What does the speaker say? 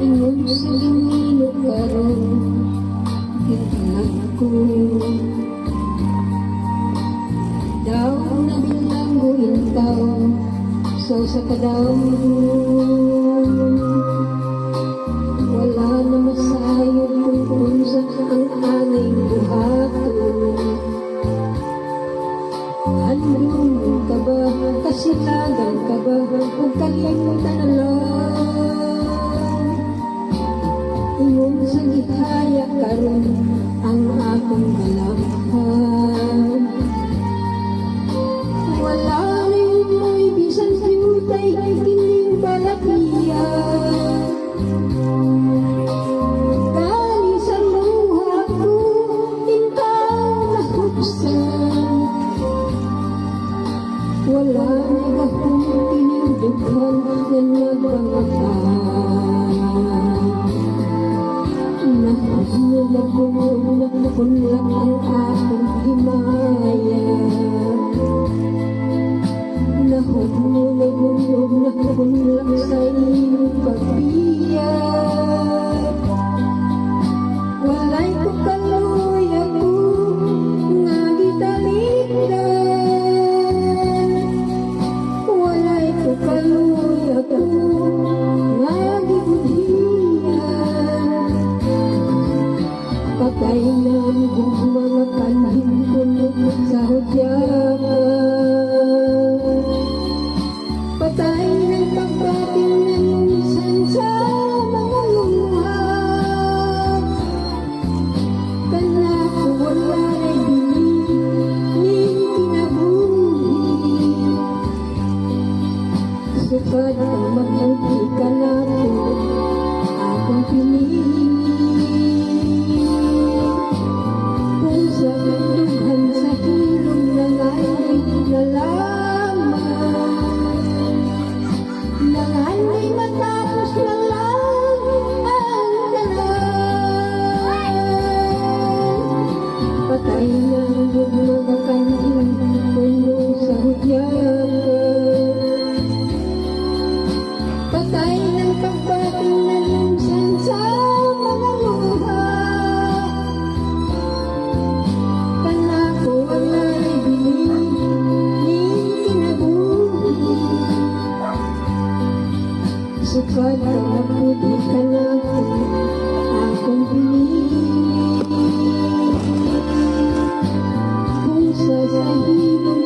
Ingon sa ginino karon kinahanglan ko daw na bilangguin tao sa kadaw wala na masayod kung unsa ang aning buhaton. Handong ka ba, kasilagan ka ba, kung kalimutan na lang. Ingon sa gihaya karon ang akong galamhan. Wala rin mo'y bisan siyutay, kining balakiyan. Dali sa luha ko, ikaw nahuksan. Wala na akong tinindughan na nagbangakan. Nahulog na kung lang ang akong himaya. Nahulog na kung lang sa iyong pagbiyak. Walay ko kaloy ako nga gitalikdan. Walay ko kaloy ako nga gibudhiyan. Patay na ang mga kanhin ko sa hudyakan. Patay ng pagbating na minsan sa mga luha. Kana ko wala ay bining kinabuhi. Sukad ang mabuti ka na po akong pinili. Kung sa kanduhan sa hilong na nga'y nalaman. Nanga'y matapos na lang ang dalan. Patay na ang mga kanhin puno sa hudyakan. Patay ng pagbating na minsan sa mga luha. Kana ko wala'y bining kinabuhi. Sukad ang mabuti ka na ko akong pinili. Kung sa hilong